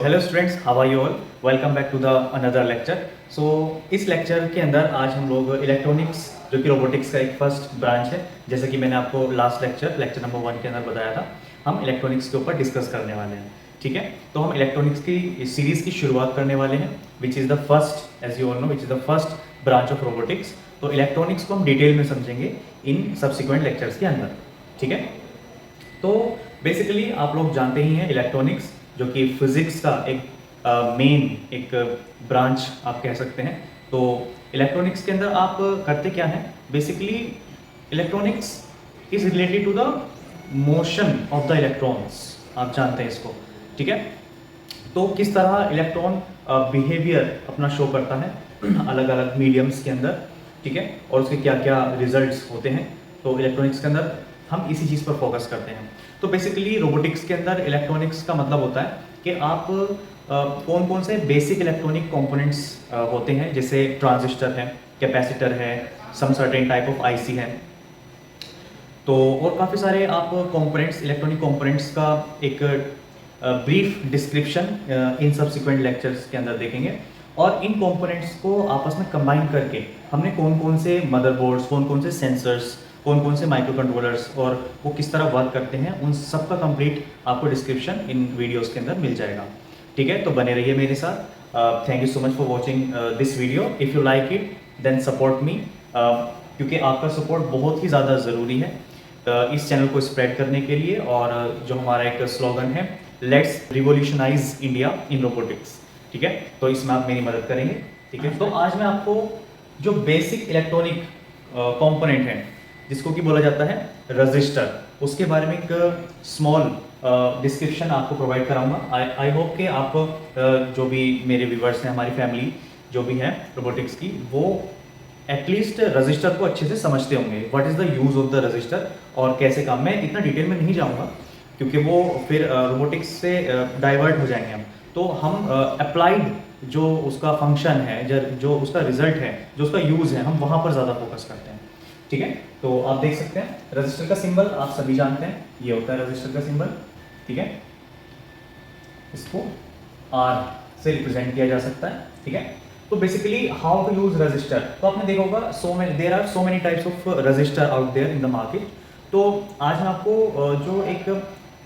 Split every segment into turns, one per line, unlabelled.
Hello students, how are you all. Welcome back to the another lecture. So इस lecture के अंदर आज हम लोग इलेक्ट्रॉनिक्स जो कि रोबोटिक्स का एक फर्स्ट ब्रांच है, जैसे कि मैंने आपको लास्ट लेक्चर नंबर 1 के अंदर बताया था, हम इलेक्ट्रॉनिक्स के ऊपर डिस्कस करने वाले हैं। ठीक है, तो हम इलेक्ट्रॉनिक्स की इस सीरीज़ की शुरुआत करने वाले हैं, which is the first, as you all know, which is the first branch of robotics. तो इलेक्ट्रॉनिक्स को हम डिटेल में समझेंगे इन सब्सिक्वेंट लेक्चर्स के अंदर। ठीक है, तो बेसिकली आप लोग जानते ही हैं इलेक्ट्रॉनिक्स जो कि फिजिक्स का एक मेन एक ब्रांच आप कह सकते हैं। तो इलेक्ट्रॉनिक्स के अंदर आप करते क्या हैं, basically electronics is related to the motion of the electrons, आप जानते हैं इसको। ठीक है, तो किस तरह इलेक्ट्रॉन बिहेवियर अपना शो करता है अलग अलग मीडियम्स के अंदर। ठीक है, और उसके क्या क्या रिजल्ट्स होते हैं, तो इलेक्ट्रॉनिक्स के अंदर हम इसी चीज़ पर फोकस करते हैं। तो बेसिकली रोबोटिक्स के अंदर इलेक्ट्रॉनिक्स का मतलब होता है कि आप कौन कौन से बेसिक इलेक्ट्रॉनिक कंपोनेंट्स होते हैं, जैसे ट्रांजिस्टर है, कैपेसिटर है, some certain type of IC है, तो और काफ़ी सारे आप कंपोनेंट्स, इलेक्ट्रॉनिक कंपोनेंट्स का एक brief description in subsequent lectures के अंदर देखेंगे। और इन कंपोनेंट्स को आपस में कंबाइन करके हमने कौन कौन से मदरबोर्ड्स, कौन कौन से सेंसर्स, कौन कौन से माइक्रो कंट्रोलर्स और वो किस तरह वर्क करते हैं, उन सब का कंप्लीट आपको डिस्क्रिप्शन इन वीडियोस के अंदर मिल जाएगा। ठीक है, तो बने रहिए मेरे साथ। Thank you so much for watching this video. If you like it then support me, क्योंकि आपका सपोर्ट बहुत ही ज़्यादा ज़रूरी है इस चैनल को स्प्रेड करने के लिए। और जो हमारा एक स्लोगन है, let's revolutionise India in robotics. ठीक है, तो इसमें आप मेरी मदद करेंगे। ठीक है, तो आज मैं आपको जो बेसिक इलेक्ट्रॉनिक कंपोनेंट है जिसको कि बोला जाता है रजिस्टर, उसके बारे में एक स्मॉल डिस्क्रिप्शन आपको प्रोवाइड कराऊंगा। आई होप कि आप जो भी मेरे व्यूवर्स हैं, हमारी फैमिली जो भी है रोबोटिक्स की, वो एटलीस्ट रजिस्टर को अच्छे से समझते होंगे, what is the use of the register और कैसे काम। मैं इतना डिटेल में नहीं जाऊँगा क्योंकि वो फिर रोबोटिक्स से डाइवर्ट हो जाएंगे हम। तो हम अप्लाइड जो उसका फंक्शन है, जो उसका रिजल्ट है, जो उसका यूज़ है, हम वहाँ पर ज़्यादा फोकस करते हैं। ठीक है, तो आप देख सकते हैं रजिस्टर का सिंबल आप सभी जानते हैं, ये होता है रजिस्टर का सिंबल। ठीक है, इसको आर से रिप्रेजेंट किया जा सकता है। ठीक है, तो basically how to use register, तो आपने देखा होगा there are so many types of register out there in the market. तो आज मैं आपको जो एक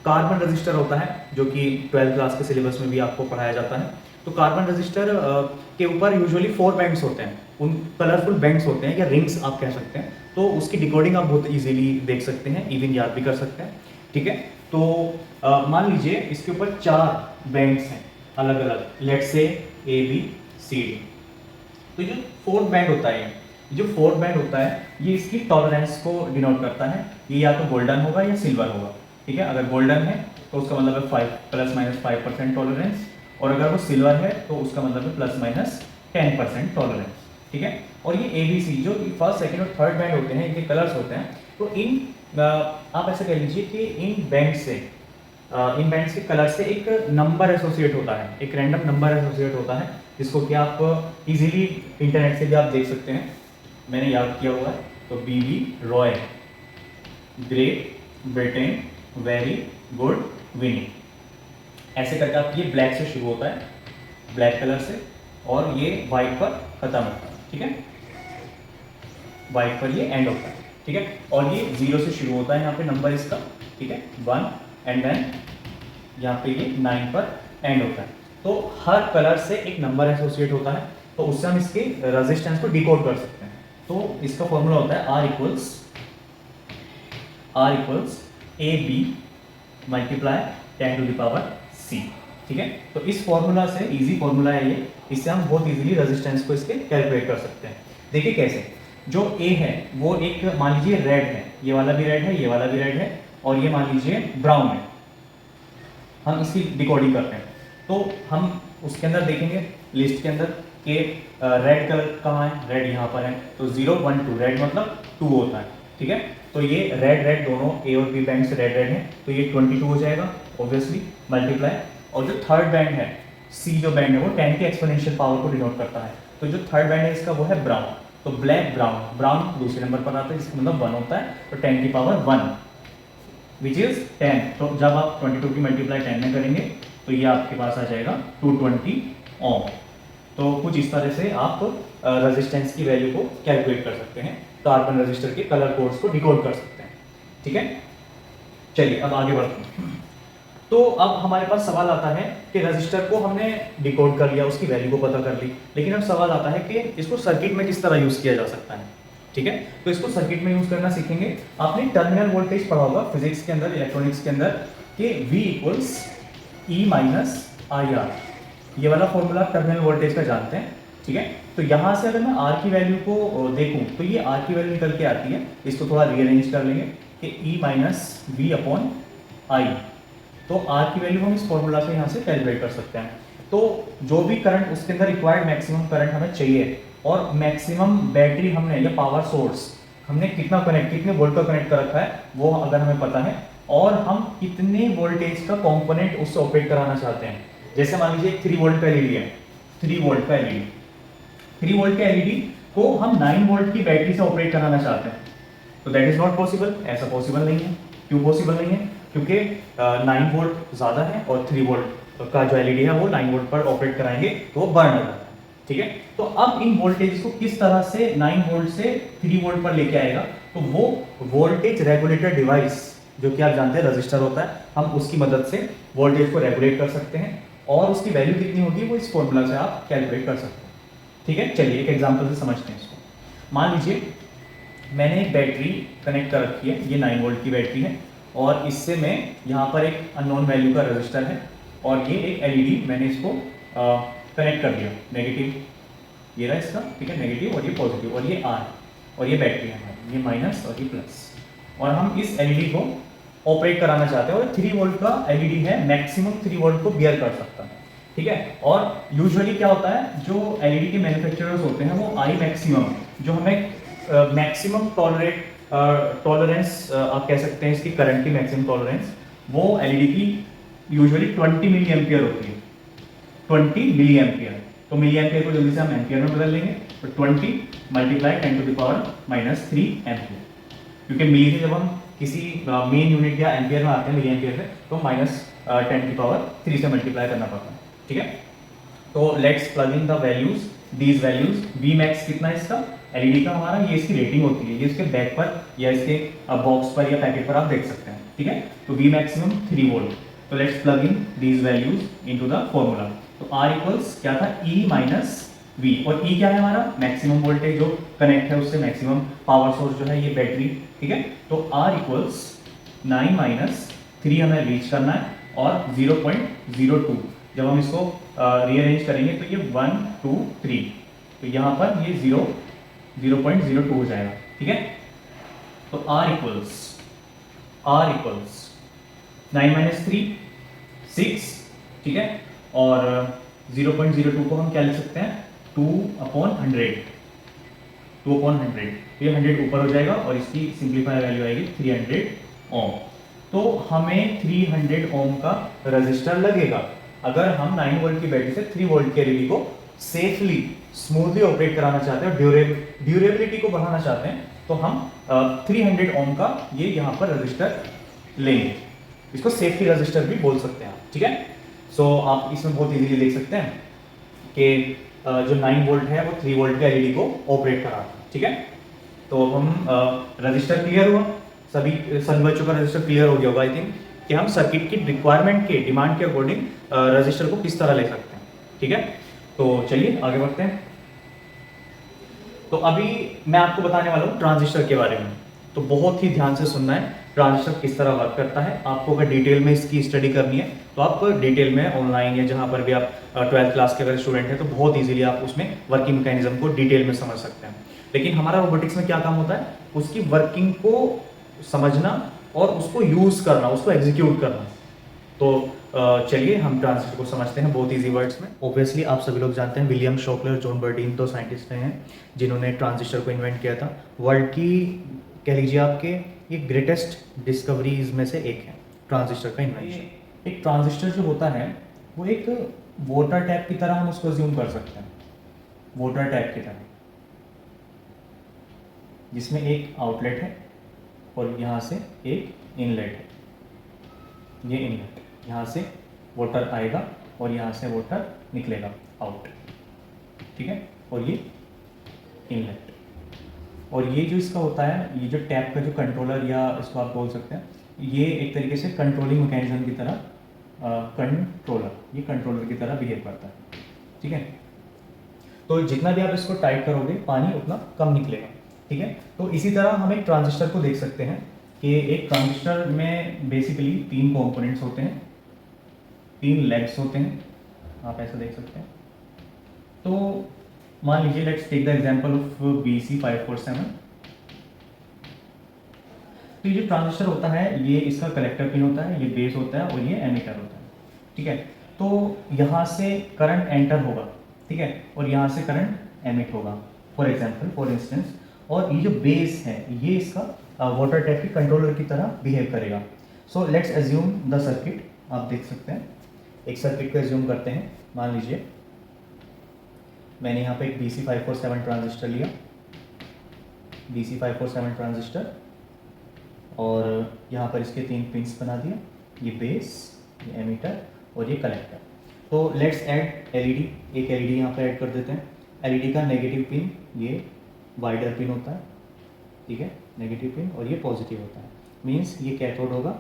कार्बन रजिस्टर होता है, जो कि 12th क्लास के सिलेबस में भी आपको पढ़ाया जाता है, तो कार्बन रजिस्टर के ऊपर यूजुअली 4 बैंड्स होते हैं, उन कलरफुल बैंड्स होते हैं या रिंग्स आप कह सकते हैं। तो उसकी डिकोडिंग आप बहुत इजीली देख सकते हैं, इवन याद भी कर सकते हैं। ठीक है, तो मान लीजिए इसके ऊपर 4 बैंड्स हैं अलग अलग, let's say A B C D. तो जो 4th बैंड होता है, जो 4th बैंड होता है, ये इसकी टॉलरेंस को डिनोट करता है। ये या तो गोल्डन होगा या सिल्वर होगा। ठीक है, अगर गोल्डन है तो उसका मतलब है 5 ± 5% टॉलरेंस, और अगर वो सिल्वर है तो उसका मतलब है ±10% टॉलरेंस। ठीक है, और ये ABC जो फर्स्ट, सेकंड और थर्ड बैंड होते हैं, इनके कलर्स होते हैं। तो इन आप ऐसा कह लीजिए कि इन बैंड्स के कलर से एक नंबर एसोसिएट होता है, एक रैंडम नंबर एसोसिएट होता है, जिसको कि आप इजीली इंटरनेट से भी आप देख सकते हैं। मैंने याद किया हुआ है, तो BB Roy, great Britain, very good, विनी, ऐसे करके आप, ये ब्लैक से शुरू होता है, ब्लैक कलर से, और ये वाइट पर खत्म होता है। ठीक है, वाइट पर ये एंड होता है। ठीक है, और ये 0 से शुरू होता है यहाँ पे नंबर इसका। ठीक है, 1, एंड देन यहाँ पे ये 9 पर एंड होता है। तो हर कलर से एक नंबर एसोसिएट होता है, तो उससे हम इसके रेजिस्टेंस को डिकोड कर सकते हैं। तो इसका फॉर्मूला होता है R इक्वल्स AB मल्टीप्लाई 10⁻⁶। ठीक है, तो इस फॉर्मूला से, इजी फॉर्मूला है ये, इससे हम बहुत इजीली रेजिस्टेंस को इसके कैलकुलेट कर सकते हैं। देखिए कैसे, जो A है वो एक, मान लीजिए रेड है, ये वाला भी रेड है, ये वाला भी रेड है, और ये मान लीजिए ब्राउन है। हम इसकी डिकोडिंग करते हैं, तो हम उसके अंदर देखेंगे लिस्ट के अंदर कि रेड कलर कहाँ है, रेड यहाँ पर है, तो 0 1 2, रेड मतलब 2 होता है। ठीक है, तो ये रेड दोनों A और B बैंड से रेड है, तो ये 22 हो जाएगा ऑब्वियसली, मल्टीप्लाई। और जो थर्ड बैंड है C जो बैंड है, वो 10 के एक्सपोनेंशियल पावर को डिनोट करता है। तो जो थर्ड बैंड है इसका वो है ब्राउन, तो ब्लैक ब्राउन दूसरे नंबर पर आता है, इसका मतलब 1 होता है, तो 10⁻⁻1 विच इज 10। तो जब आप 22 की मल्टीप्लाई 10 में करेंगे तो ये आपके पास आ जाएगा 220 ओम। तो कुछ इस तरह से आप रेजिस्टेंस की वैल्यू को कैलकुलेट कर सकते हैं, कार्बन रेजिस्टर के कलर कोड्स को डिकोड कर सकते हैं। ठीक है, चलिए अब आगे बढ़ते हैं। तो अब हमारे पास सवाल आता है कि रजिस्टर को हमने डिकोड कर लिया, उसकी वैल्यू को पता कर ली, लेकिन अब सवाल आता है कि इसको सर्किट में किस तरह यूज किया जा सकता है। ठीक है, तो इसको सर्किट में यूज करना सीखेंगे। आपने टर्मिनल वोल्टेज पढ़ा होगा फिजिक्स के अंदर, इलेक्ट्रॉनिक्स के अंदर, कि V equals E minus I R. ये वाला फॉर्मूला टर्मिनल वोल्टेज का जानते हैं। ठीक है, तो यहाँ से अगर मैं R की वैल्यू को देखूँ तो ये R की वैल्यू निकल के आती है। इसको थोड़ा रीअरेंज कर लेंगे कि E minus V upon I. तो R की वैल्यू हम इस फॉर्मूला से यहाँ से कैलकुलेट कर सकते हैं। तो जो भी करंट उसके अंदर रिक्वायर्ड मैक्सिमम करंट हमें चाहिए, और मैक्सिमम बैटरी हमने या पावर सोर्स हमने कितने वोल्ट का कनेक्ट कर रखा है वो अगर हमें पता है, और हम कितने वोल्टेज का कंपोनेंट उससे ऑपरेट कराना चाहते हैं। जैसे मान लीजिए 3 वोल्ट का एलईडी है, 3 वोल्ट का एलईडी, 3 वोल्ट के एलईडी को हम 9 वोल्ट की बैटरी से ऑपरेट कराना चाहते हैं, तो दैट इज नॉट पॉसिबल। ऐसा पॉसिबल नहीं है। क्यों पॉसिबल नहीं है? क्योंकि 9 वोल्ट ज़्यादा है और 3 वोल्ट का जो एलईडी है वो 9 वोल्ट पर ऑपरेट कराएंगे तो वो बर्न हो जाता है। ठीक है, तो अब इन वोल्टेज को किस तरह से 9 वोल्ट से 3 वोल्ट पर लेके आएगा, तो वो वोल्टेज रेगुलेटर डिवाइस जो कि आप जानते हैं रजिस्टर होता है, हम उसकी मदद से वोल्टेज को रेगुलेट कर सकते हैं, और उसकी वैल्यू कितनी होगी वो इस फॉर्मूला से आप कैलकुलेट कर सकते हैं। ठीक है, चलिए एक एग्जांपल से समझते हैं इसको। मान लीजिए मैंने एक बैटरी कनेक्ट कर रखी है, ये 9 वोल्ट की बैटरी है, और इससे मैं यहाँ पर एक अननोन वैल्यू का रजिस्टर है, और ये एक एलईडी मैंने इसको कनेक्ट कर दिया, नेगेटिव ये रहा इसका, ठीक है, नेगेटिव और ये पॉजिटिव, और ये आर, और ये बैटरी है, ये माइनस और ये प्लस, और हम इस एलईडी को ऑपरेट कराना चाहते हैं, और 3 वोल्ट का एलईडी है, मैक्सिमम 3 वोल्ट को बियर कर सकता है। ठीक है, और यूजुअली क्या होता है, जो एलईडी के मैन्युफैक्चरर्स होते हैं वो आई मैक्सिमम, जो हमें मैक्सिमम टॉलरेंस आप कह सकते हैं इसकी करंट की मैक्सिमम टॉलरेंस, वो एलईडी की यूजुअली 20 मिली एम्पियर होती है, 20 मिली एम्पियर। तो मिली एम्पियर को जल्दी से हम एम्पियर में बदल लेंगे, तो 20 मल्टीप्लाई 10⁻³ एम्पियर, क्योंकि मिली से जब हम किसी मेन यूनिट या एम्पियर में आते हैं मिली एम्पियर से, तो -10⁻³ से मल्टीप्लाई करना पड़ता है। ठीक है, तो let's plug in the values, these values. V max कितना है इसका, एलईडी का हमारा, ये इसकी रेटिंग होती है, ये इसके बैक पर या इसके बॉक्स पर या पैकेट पर आप देख सकते हैं। ठीक है, तो वी मैक्सिमम 3 वोल्ट। तो let's plug in these values into the formula. तो R इक्वल्स क्या था, E माइनस वी, और E क्या है हमारा, मैक्सिमम वोल्टेज जो कनेक्ट है उससे मैक्सिमम पावर सोर्स जो है ये बैटरी। ठीक है, तो R इक्वल्स 9 माइनस 3 हमें रीच करना है, और 0.02 जब हम इसको रीअरेंज करेंगे तो ये 1 2 3, तो यहाँ पर ये 0.02 हो जाएगा। ठीक है, तो R इक्वल्स 9 माइनस 3 6, ठीक है, और 0.02 को हम क्या लिख सकते हैं, 2/100, 2/100, तो ये 100 ऊपर हो जाएगा, और इसकी सिंप्लीफाई वैल्यू आएगी 300 ओम। तो हमें 300 ओम का रजिस्टर लगेगा अगर हम 9 वोल्ट की बैटरी से 3 वोल्ट के एलईडी को सेफली स्मूथली ऑपरेट कराना चाहते हैं, ड्यूरेबिलिटी को बढ़ाना चाहते हैं, तो हम 300 ओम का ये यहाँ पर रजिस्टर लेंगे। इसको सेफ्टी रजिस्टर भी बोल सकते हैं आप। ठीक है, सो आप इसमें बहुत इजीली देख सकते हैं कि जो 9 वोल्ट है वो 3 वोल्ट के एलईडी को ऑपरेट करा रहा है। ठीक है, तो हम रजिस्टर क्लियर हुआ, सभी बच्चों का रजिस्टर क्लियर हो गया होगा आई थिंक, कि हम सर्किट की रिक्वायरमेंट के डिमांड के अकॉर्डिंग रजिस्टर को किस तरह ले सकते हैं। ठीक है, तो चलिए आगे बढ़ते हैं। तो अभी मैं आपको बताने वाला हूँ ट्रांजिस्टर के बारे में, तो बहुत ही ध्यान से सुनना है ट्रांजिस्टर किस तरह वर्क करता है। आपको अगर डिटेल में इसकी स्टडी करनी है तो आप डिटेल में ऑनलाइन या जहाँ पर भी आप 12th क्लास के अगर स्टूडेंट हैं तो बहुत इजीली आप उसमें वर्किंग मैकेनिज्म को डिटेल में समझ सकते हैं। लेकिन हमारा रोबोटिक्स में क्या काम होता है, उसकी वर्किंग को समझना और उसको यूज करना, उसको एग्जीक्यूट करना। तो चलिए हम ट्रांजिस्टर को समझते हैं बहुत इजी वर्ड्स में। ऑब्वियसली आप सभी लोग जानते हैं विलियम शॉकलर, जॉन बर्डीन तो साइंटिस्ट हैं जिन्होंने ट्रांजिस्टर को इन्वेंट किया था। वर्ल्ड की कह लीजिए आपके ये ग्रेटेस्ट डिस्कवरीज में से एक है ट्रांजिस्टर का इन्वेंशन। एक ट्रांजिस्टर जो होता है वो एक वाटर टैप की तरह हम उसको अज्यूम कर सकते हैं, वाटर टैप की तरह, जिसमें एक आउटलेट है और यहाँ से एक इनलेट है। ये इनलेट, यहाँ से वाटर आएगा और यहाँ से वाटर निकलेगा आउट, ठीक है। और ये इनलेट, और ये जो इसका होता है, ये जो टैप का जो कंट्रोलर या इसको आप बोल सकते हैं, ये एक तरीके से कंट्रोलिंग मैकेनिज्म की तरह ये कंट्रोलर की तरह बिहेव करता है, ठीक है। तो जितना भी आप इसको टाइट करोगे पानी उतना कम निकलेगा, ठीक है। तो इसी तरह हम एक ट्रांजिस्टर को देख सकते हैं कि एक ट्रांजिस्टर में बेसिकली 3 कंपोनेंट्स होते हैं, 3 लेग्स होते हैं, आप ऐसा देख सकते हैं। तो मान लीजिए let's take the example of BC547। तो ये जो ट्रांजिस्टर होता है, ये इसका कलेक्टर पिन होता है, ये बेस होता है और ये एमिटर होता है, ठीक है। तो यहाँ से करंट एंटर होगा, ठीक है, और यहाँ से करंट एमिट होगा फॉर इंस्टेंस। और ये जो बेस है ये इसका वाटर टैप के कंट्रोलर की तरह बिहेव करेगा। So let's assume the circuit, आप देख सकते हैं एक सर्किट को एज्यूम करते हैं। मान लीजिए मैंने यहाँ पे एक BC547 ट्रांजिस्टर लिया, BC547 ट्रांजिस्टर, और यहाँ पर इसके 3 पिंस बना दिए, ये बेस, ये एमीटर और ये कलेक्टर। तो लेट्स ऐड एलईडी, एक एलईडी यहाँ पे ऐड कर देते हैं। एलईडी का नेगेटिव पिन ये वाइडर पिन होता है, ठीक है, नेगेटिव पिन, और ये पॉजिटिव होता है, मीन्स ये कैथोड होगा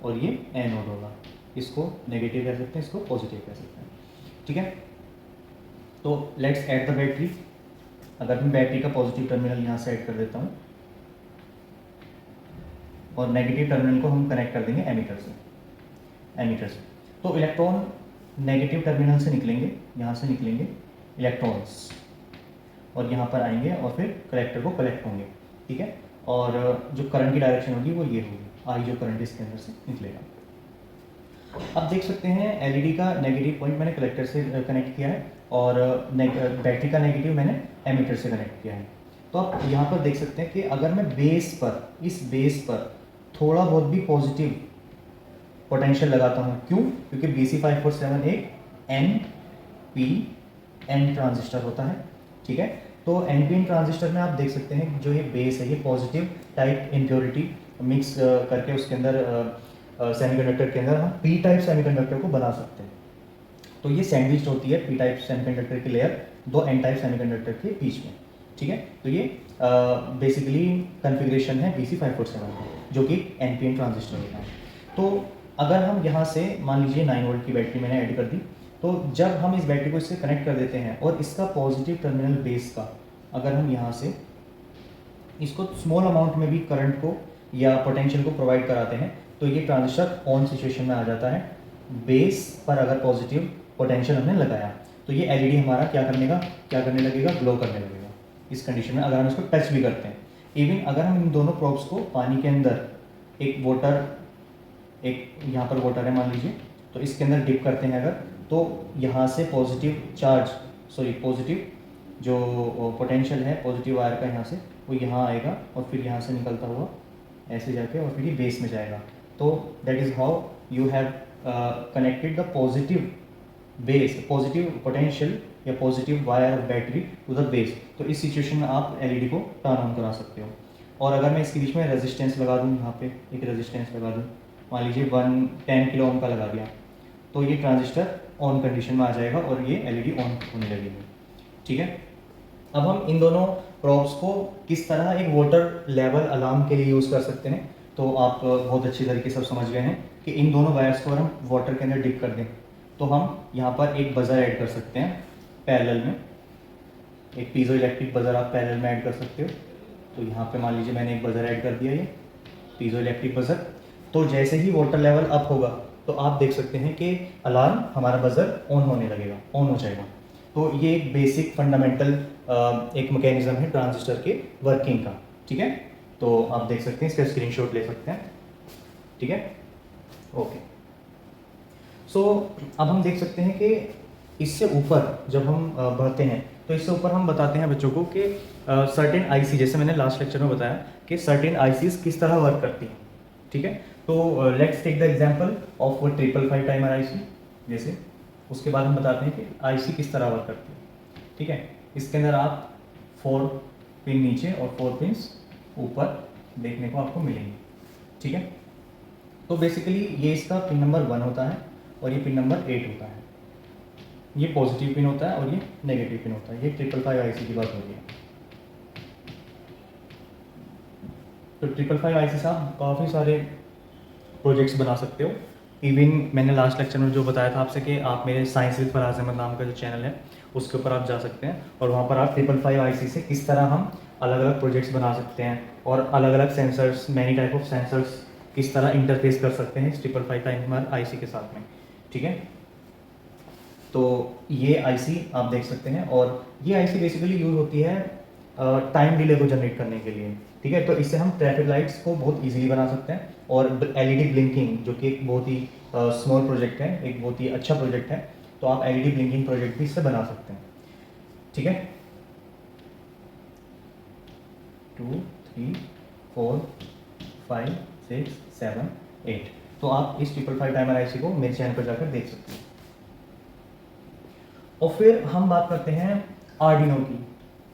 और ये एनोड होगा। इसको नेगेटिव कह सकते हैं, इसको पॉजिटिव कह सकते हैं, ठीक है। तो लेट्स ऐड द बैटरी। अगर मैं बैटरी का पॉजिटिव टर्मिनल यहाँ से ऐड कर देता हूँ और नेगेटिव टर्मिनल को हम कनेक्ट कर देंगे एमीटर से। तो इलेक्ट्रॉन नेगेटिव टर्मिनल से निकलेंगे, यहाँ से निकलेंगे इलेक्ट्रॉन्स और यहाँ पर आएंगे और फिर कलेक्टर को कलेक्ट होंगे, ठीक है। और जो करंट की डायरेक्शन होगी वो ये होगी, आई जो करंट इसके अंदर से निकलेगा। अब देख सकते हैं एलईडी का नेगेटिव पॉइंट मैंने कलेक्टर से कनेक्ट किया है और बैटरी का नेगेटिव मैंने एमीटर से कनेक्ट किया है। तो आप यहाँ पर देख सकते हैं कि अगर मैं इस बेस पर थोड़ा बहुत भी पॉजिटिव पोटेंशियल लगाता हूँ, क्यों? क्योंकि BC547 एक NPN ट्रांजिस्टर होता है, ठीक है। तो NPN ट्रांजिस्टर में आप देख सकते हैं जो ये बेस है ये पॉजिटिव टाइप इम्प्योरिटी मिक्स करके उसके अंदर सेमीकंडक्टर के अंदर हम पी टाइप सेमीकंडक्टर को बना सकते हैं। तो ये सैंडविच होती है पी टाइप सेमीकंडक्टर की लेयर दो एन टाइप सेमीकंडक्टर के बीच में, ठीक है। तो ये बेसिकली कॉन्फ़िगरेशन है BC547 का, जो कि NPN ट्रांजिस्टर होता है। तो अगर हम यहाँ से मान लीजिए 9 वोल्ट की बैटरी मैंने ऐड कर दी, तो जब हम इस बैटरी को इससे कनेक्ट कर देते हैं और इसका पॉजिटिव टर्मिनल बेस का अगर हम यहाँ से इसको स्मॉल अमाउंट में भी करंट को या पोटेंशियल को प्रोवाइड कराते हैं, तो ये ट्रांजिस्टर ऑन सिचुएशन में आ जाता है। बेस पर अगर पॉजिटिव पोटेंशियल हमने लगाया तो ये एलईडी हमारा क्या करने लगेगा, ग्लो करने लगेगा इस कंडीशन में, अगर हम इसको टच भी करते हैं। इवन अगर हम इन दोनों प्रोब्स को पानी के अंदर एक यहाँ पर वाटर है मान लीजिए, तो इसके अंदर डिप करते हैं अगर, तो यहाँ से पॉजिटिव जो पोटेंशियल है पॉजिटिव वायर का यहाँ से वो यहाँ आएगा और फिर यहाँ से निकलता हुआ ऐसे जाके और फिर ये बेस में जाएगा। तो that is how you have connected the positive potential या positive wire of battery to the base. तो इस सिचुएशन में आप एलईडी को टर्न ऑन करा सकते हो। और अगर मैं इसके बीच में रेजिस्टेंस लगा दूँ, यहाँ पे एक रेजिस्टेंस लगा दूँ, मान लीजिए 10 किलो ओम का लगा दिया, तो ये ट्रांजिस्टर ऑन कंडीशन में आ जाएगा और ये एलईडी ऑन होने लगेगी, ठीक है। अब हम इन दोनों प्रोब्स को किस तरह एक वाटर लेवल अलार्म के लिए यूज़ कर सकते हैं, तो आप बहुत अच्छी तरीके से समझ गए हैं कि इन दोनों वायर्स को अगर हम वाटर के अंदर डिप कर दें तो हम यहाँ पर एक बज़र ऐड कर सकते हैं पैरेलल में, एक पीजो इलेक्ट्रिक बज़र आप पैरेलल में ऐड कर सकते हो। तो यहाँ पे मान लीजिए मैंने एक बज़र ऐड कर दिया, ये पीजो इलेक्ट्रिक बज़र। तो जैसे ही वाटर लेवल अप होगा तो आप देख सकते हैं कि अलार्म हमारा बज़र ऑन होने लगेगा, ऑन हो जाएगा। तो ये एक बेसिक फंडामेंटल एक मैकेनिज्म है ट्रांजिस्टर के वर्किंग का, ठीक है। तो आप देख सकते हैं, इसका स्क्रीनशॉट ले सकते हैं, ठीक है, ओके। सो अब हम देख सकते हैं कि इससे ऊपर जब हम बढ़ते हैं तो इससे ऊपर हम बताते हैं बच्चों को कि सर्टेन आईसी, जैसे मैंने लास्ट लेक्चर में बताया कि सर्टेन आईसीज किस तरह वर्क करती हैं, ठीक है। तो let's take the example of 555 timer IC जैसे, उसके बाद हम बताते हैं कि आईसी किस तरह वर्क करती है, ठीक है। इसके अंदर आप 4 पिन नीचे और 4 पिन्स ऊपर देखने को आपको मिलेंगे, ठीक है। तो बेसिकली ये इसका पिन नंबर 1 होता है और ये पिन नंबर 8 होता है। ये पॉजिटिव पिन होता है और ये नेगेटिव पिन होता है। ये 555 आईसी की बात हो रही है। तो 555 आईसी से आप काफ़ी सारे प्रोजेक्ट्स बना सकते हो। इवन मैंने लास्ट लेक्चर में जो बताया था आपसे कि आप मेरे साइंस विद फराज अहमद नाम का जो चैनल है उसके ऊपर आप जा सकते हैं और वहाँ पर आप 555 आईसी से किस तरह हम अलग अलग प्रोजेक्ट्स बना सकते हैं और अलग अलग sensors, many type of sensors किस तरह इंटरफेस कर सकते हैं इस 555 टाइमर आईसी के साथ में। ठीक है, तो ये आईसी आप देख सकते हैं और ये आईसी बेसिकली यूज़ होती है टाइम डिले को जनरेट करने के लिए। ठीक है, तो इससे हम ट्रैफिक लाइट्स को बहुत इजीली बना सकते हैं और एलईडी ब्लिंकिंग जो कि एक बहुत ही स्मॉल प्रोजेक्ट है, एक बहुत ही अच्छा प्रोजेक्ट है, तो आप एलईडी ब्लिंकिंग प्रोजेक्ट भी इससे बना सकते हैं। ठीक है, 2 3 4 5 6 7 8, तो आप इस 555 टाइमर आईसी को मेरे चैनल पर जाकर देख सकते हैं। और फिर हम बात करते हैं आर्डिनो की।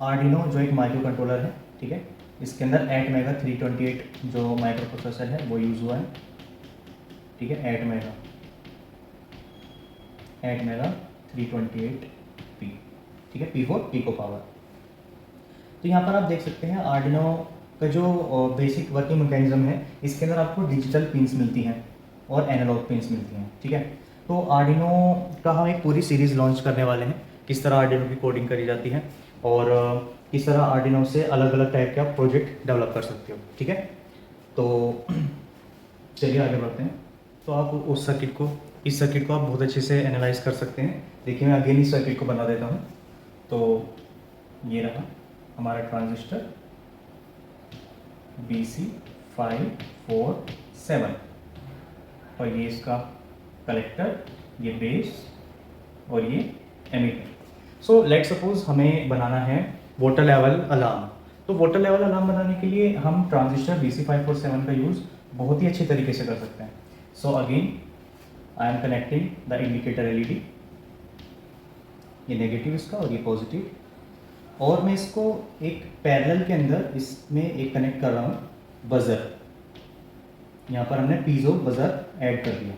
आर्डिनो जो एक माइक्रो कंट्रोलर है, ठीक है, इसके अंदर ATmega 328 जो माइक्रो प्रोसेसर है वो यूज़ हुआ है। ठीक है, ATmega 328P, ठीक है, P4 पिको पावर। तो यहाँ पर आप देख सकते हैं आर्डिनो का जो बेसिक वर्किंग मैकेनिज्म है, इसके अंदर आपको डिजिटल पिन्स मिलती हैं और एनालॉग पिन्स मिलती हैं। ठीक है, तो आर्डिनो का हम एक पूरी सीरीज़ लॉन्च करने वाले हैं, किस तरह आर्डिनो की कोडिंग करी जाती है और किस तरह आर्डिनो से अलग अलग टाइप के आप प्रोजेक्ट डेवलप कर सकते हो। ठीक है, तो चलिए आगे बढ़ते हैं। तो आप इस सर्किट को आप बहुत अच्छे से एनालाइज कर सकते हैं। देखिए मैं अगेन इस सर्किट को बना देता हूँ। तो ये रहा हमारा ट्रांजिस्टर BC547 और ये इसका कलेक्टर, ये बेस और ये एमिटर। सो लेट सपोज हमें बनाना है वाटर लेवल अलार्म। तो वाटर लेवल अलार्म बनाने के लिए हम ट्रांजिस्टर BC547 का यूज़ बहुत ही अच्छे तरीके से कर सकते हैं। So again I am connecting the indicator LED, ये नेगेटिव इसका और ये पॉजिटिव, और मैं इसको एक पैरेलल के अंदर इसमें एक कनेक्ट कर रहा हूँ बजर। यहाँ पर हमने पीजो बजर ऐड कर दिया,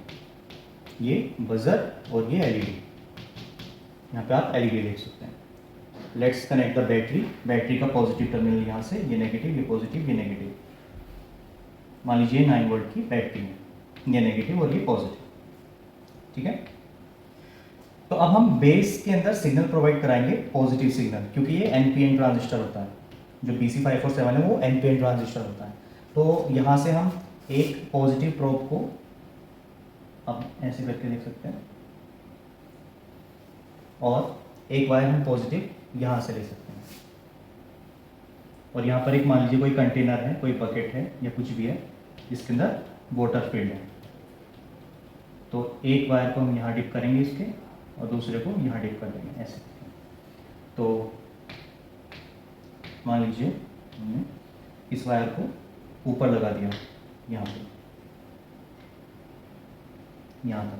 ये बजर और ये LED। यहाँ पे आप LED देख सकते हैं। लेट्स कनेक्ट द बैटरी का पॉजिटिव टर्मिनल यहाँ से, ये नेगेटिव, ये पॉजिटिव, ये नेगेटिव। मान लीजिए 9 वोल्ट की बैटरी है, ये नेगेटिव और ये पॉजिटिव। ठीक है, तो अब हम बेस के अंदर सिग्नल प्रोवाइड कराएंगे, पॉजिटिव सिग्नल, क्योंकि ये NPN ट्रांजिस्टर होता है। जो BC547 है वो NPN ट्रांजिस्टर होता है। तो यहाँ से हम एक पॉजिटिव प्रोब को अब ऐसे करके देख सकते हैं और एक वायर हम पॉजिटिव यहाँ से ले सकते हैं। और यहाँ पर एक मान लीजिए कोई कंटेनर है, कोई बकेट है या कुछ भी है जिसके अंदर वाटर फील्ड है। तो एक वायर को हम यहाँ डिप करेंगे इसके और दूसरे को यहाँ डिप कर देंगे ऐसे। तो मान लीजिए हमने इस वायर को ऊपर लगा दिया यहाँ पे, यहाँ तक।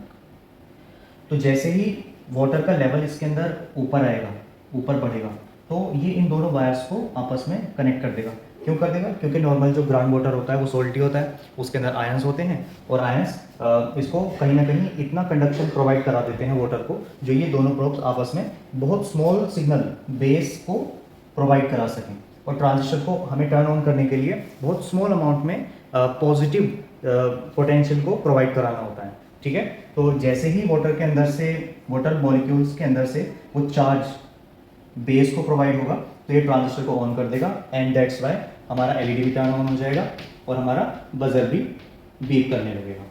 तो जैसे ही वाटर का लेवल इसके अंदर ऊपर आएगा, ऊपर बढ़ेगा, तो ये इन दोनों वायर्स को आपस में कनेक्ट कर देगा। क्यों कर देगा? क्योंकि नॉर्मल जो ग्राउंड वाटर होता है वो सॉल्टी होता है, उसके अंदर आयंस होते हैं और आयंस इसको कहीं ना कहीं इतना कंडक्शन प्रोवाइड करा देते हैं वाटर को, जो ये दोनों प्रोब्स आपस में बहुत स्मॉल सिग्नल बेस को प्रोवाइड करा सकें। और ट्रांजिस्टर को हमें टर्न ऑन करने के लिए बहुत स्मॉल अमाउंट में पॉजिटिव पोटेंशियल को प्रोवाइड कराना होता है। ठीक है, तो जैसे ही वाटर के अंदर से, वाटर मॉलिक्यूल्स के अंदर से वो चार्ज बेस को प्रोवाइड होगा, तो ये ट्रांजिस्टर को ऑन कर देगा एंड दैट्स वाई हमारा LED भी टर्न ऑन हो जाएगा और हमारा बजर भी बीप करने लगेगा।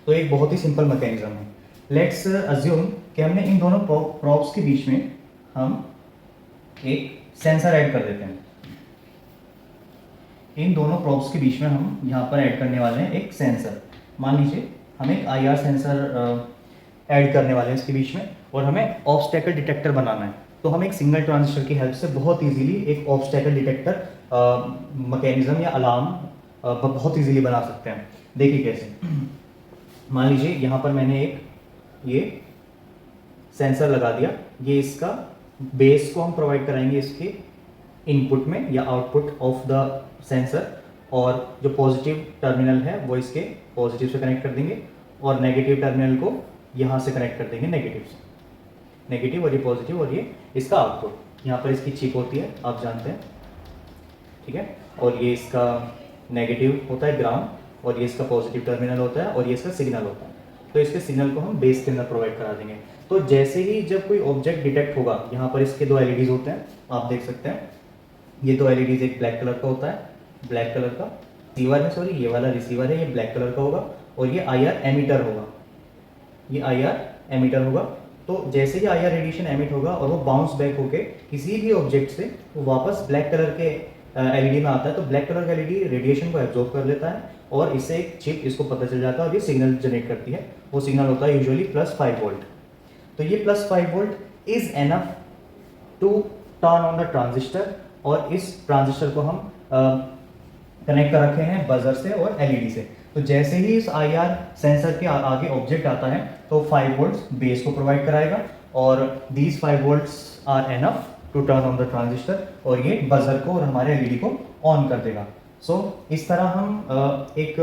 तो एक बहुत ही सिंपल मैकेनिज्म है। लेट्स अज्यूम कि हमने इन दोनों प्रोब्स के बीच में हम एक सेंसर ऐड कर देते हैं। इन दोनों प्रोब्स के बीच में हम यहाँ पर ऐड करने वाले हैं एक सेंसर। मान लीजिए हम एक IR सेंसर ऐड करने वाले हैं इसके बीच में और हमें ऑब्स्टेकल डिटेक्टर बनाना है। तो हम एक सिंगल ट्रांजिस्टर की हेल्प से बहुत इजीली एक ऑब्स्टेकल डिटेक्टर मैकेनिज्म या अलार्म बहुत इजीली बना सकते हैं। देखिए कैसे। मान लीजिए यहाँ पर मैंने एक ये सेंसर लगा दिया, ये इसका बेस को हम प्रोवाइड कराएंगे इसके इनपुट में या आउटपुट ऑफ द सेंसर, और जो पॉजिटिव टर्मिनल है वो इसके पॉजिटिव से कनेक्ट कर देंगे और नेगेटिव टर्मिनल को यहाँ से कनेक्ट कर देंगे नेगेटिव से, नेगेटिव और ये पॉजिटिव, और ये इसका आउटपुट। यहाँ पर इसकी चिप होती है, आप जानते हैं, ठीक है। और ये इसका नेगेटिव होता है ग्राउंड, और ये इसका पॉजिटिव टर्मिनल होता है, और ये इसका सिग्नल होता है। तो इसके सिग्नल को हम बेस के अंदर प्रोवाइड करा देंगे। तो जैसे ही जब कोई ऑब्जेक्ट डिटेक्ट होगा, यहाँ पर इसके दो एलईडीज होते हैं, आप देख सकते हैं, ये दो एलईडीज, एक ब्लैक कलर का होता है, ब्लैक कलर का रिसीवर है, सॉरी ये वाला रिसीवर है, ये ब्लैक कलर का होगा, और ये IR एमिटर होगा, ये IR एमिटर होगा। तो जैसे ही IR रेडिएशन एमिट होगा और वो बाउंस बैक होके किसी भी ऑब्जेक्ट से वो वापस ब्लैक कलर के एलईडी में आता है, तो ब्लैक कलर का एलईडी रेडिएशन को एब्जॉर्ब कर लेता है, और इससे एक चिप इसको पता चल जाता है, और ये सिग्नल जनरेट करती है। वो सिग्नल होता है यूजुअली +5 वोल्ट। तो ये +5 volt is enough to turn on the transistor, और इस ट्रांजिस्टर को हम कनेक्ट कर रखे हैं बजर से और एलईडी से। तो जैसे ही इस IR सेंसर के आगे ऑब्जेक्ट आता है, तो 5 वोल्ट्स बेस को प्रोवाइड कराएगा, और these 5 volts are enough to turn on the transistor, और ये बजर को और हमारे एलईडी को ऑन कर देगा। सो इस तरह हम एक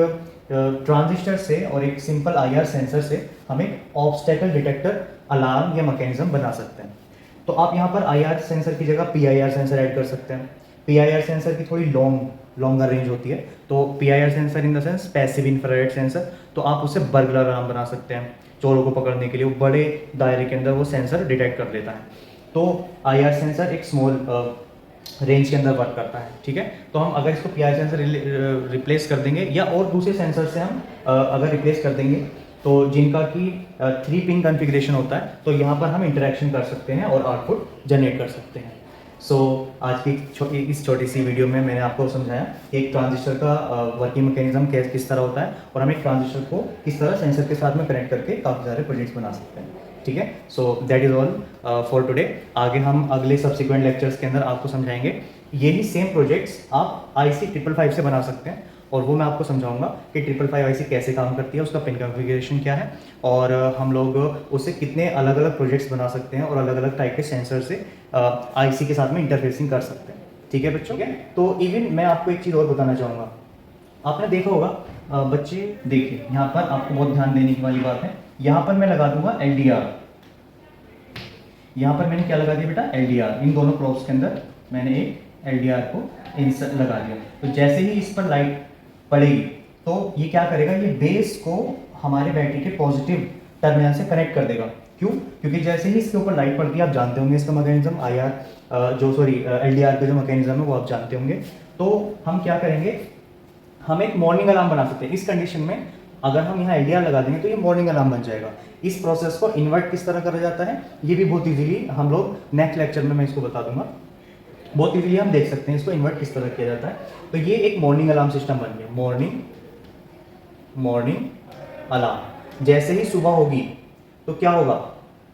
ट्रांजिस्टर से और एक सिंपल IR सेंसर से हम एक ऑब्स्टेकल डिटेक्टर अलार्म या मैकेनिज्म बना सकते हैं। तो आप यहाँ पर IR सेंसर की जगह PIR सेंसर ऐड कर सकते हैं। PIR सेंसर की थोड़ी लॉन्गर रेंज होती है, तो PIR sensor in the sense passive infrared sensor, तो आप उससे बर्गलर अलार्म बना सकते हैं चोरों को पकड़ने के लिए। वो बड़े दायरे के अंदर वो सेंसर डिटेक्ट कर लेता है। तो IR सेंसर एक स्मॉल रेंज के अंदर वर्क करता है, ठीक है। तो हम अगर इसको PIR सेंसर रिप्लेस कर देंगे, या और दूसरे सेंसर से हम अगर रिप्लेस कर देंगे, तो जिनका कि 3 पिन कॉन्फ़िगरेशन होता है, तो यहाँ पर हम इंटरेक्शन कर सकते हैं और आउटपुट जनरेट कर सकते हैं। सो आज की इस छोटी सी वीडियो में मैंने आपको समझाया कि एक ट्रांजिस्टर का वर्किंग मैकेनिज्म किस तरह होता है, और हम एक ट्रांजिस्टर को किस तरह सेंसर के साथ में कनेक्ट करके काफ़ी सारे प्रोजेक्ट्स बना सकते हैं, ठीक है। So that is all for today. आगे हम अगले सब्सिक्वेंट लेक्चर्स के अंदर आपको समझाएंगे यही सेम प्रोजेक्ट्स आप IC 555 से बना सकते हैं, और वो मैं आपको समझाऊंगा कि 555 IC कैसे काम करती है, उसका पिन कॉन्फ़िगरेशन क्या है, और हम लोग उससे कितने अलग अलग प्रोजेक्ट्स बना सकते हैं, और अलग अलग टाइप के सेंसर से IC के साथ में इंटरफेसिंग कर सकते हैं, ठीक है बच्चों। तो इवन मैं आपको एक चीज़ और बताना चाहूँगा। आपने देखा होगा बच्चे, देखिए यहाँ पर आपको बहुत ध्यान देने की वाली बात है। यहाँ पर मैं लगा दूंगा LDR, यहाँ पर मैंने क्या लगा दिया बेटा, LDR। इन दोनों प्रोब्स के अंदर मैंने एक LDR को इंसर्ट लगा दिया। तो जैसे ही इस पर लाइट पड़ेगी, तो ये क्या करेगा, ये बेस को हमारे बैटरी के पॉजिटिव टर्मिनल से कनेक्ट कर देगा। क्यों? क्योंकि जैसे ही इसके ऊपर लाइट पड़ती है, आप जानते होंगे इसका मैकेनिज्म LDR का जो मैकेनिज्म है वो आप जानते होंगे। तो हम क्या करेंगे, हम एक मॉर्निंग अलार्म बना सकते हैं। इस कंडीशन में अगर हम यहाँ LDR लगा देंगे तो ये मॉर्निंग अलार्म बन जाएगा। इस प्रोसेस को इन्वर्ट किस तरह करा जाता है, ये भी बहुत इजीली हम लोग नेक्स्ट लेक्चर में मैं इसको बता दूंगा। बहुत इजीली हम देख सकते हैं इसको इन्वर्ट किस तरह किया जाता है। तो ये एक मॉर्निंग अलार्म सिस्टम बन गया, मॉर्निंग अलार्म। जैसे ही सुबह होगी तो क्या होगा,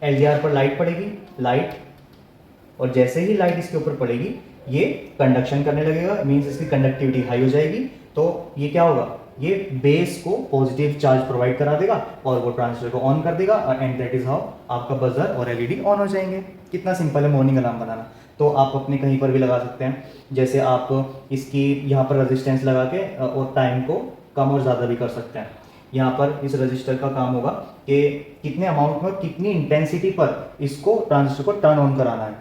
LDR पर लाइट पड़ेगी, लाइट, और जैसे ही लाइट इसके ऊपर पड़ेगी ये कंडक्शन करने लगेगा, मीन्स इसकी कंडक्टिविटी हाई हो जाएगी। तो ये क्या होगा, ये बेस को पॉजिटिव चार्ज प्रोवाइड करा देगा और वो ट्रांजिस्टर को ऑन कर देगा, एंड दैट इज हाउ आपका बजर और LED ऑन हो जाएंगे। कितना सिंपल है मॉर्निंग अलार्म बनाना। तो आप अपने कहीं पर भी लगा सकते हैं, जैसे आप इसकी यहाँ पर रेजिस्टेंस लगा के और टाइम को कम और ज़्यादा भी कर सकते हैं। यहाँ पर इस रजिस्टर का काम होगा कि कितने अमाउंट में, कितनी इंटेंसिटी पर इसको ट्रांजिस्टर को टर्न ऑन कराना है,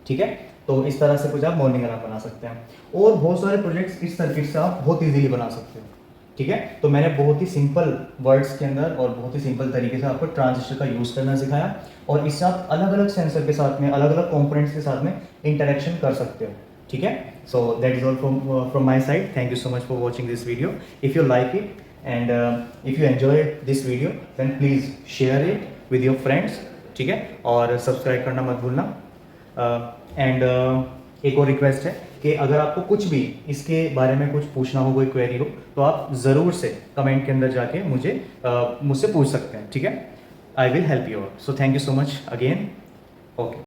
ठीक है। तो इस तरह से कुछ आप मॉर्निंग अलार्म बना सकते हैं, और बहुत सारे प्रोजेक्ट्स इस सर्किट से आप बहुत इजीली बना सकते हो, ठीक है। तो मैंने बहुत ही सिंपल वर्ड्स के अंदर और बहुत ही सिंपल तरीके से आपको ट्रांजिस्टर का यूज़ करना सिखाया, और इससे आप अलग अलग सेंसर के साथ में, अलग अलग कंपोनेंट्स के साथ में इंटरेक्शन कर सकते हो, ठीक है। So that is all from my side. Thank you so much for watching this video. If you like it and if you enjoy this video then please share it with your friends, ठीक है, और subscribe करना मत भूलना। And एक और request है कि अगर आपको कुछ भी इसके बारे में कुछ पूछना हो, कोई क्वेरी हो, तो आप ज़रूर से कमेंट के अंदर जाके मुझसे पूछ सकते हैं, ठीक है। I will help you out. So thank you so much again. Okay.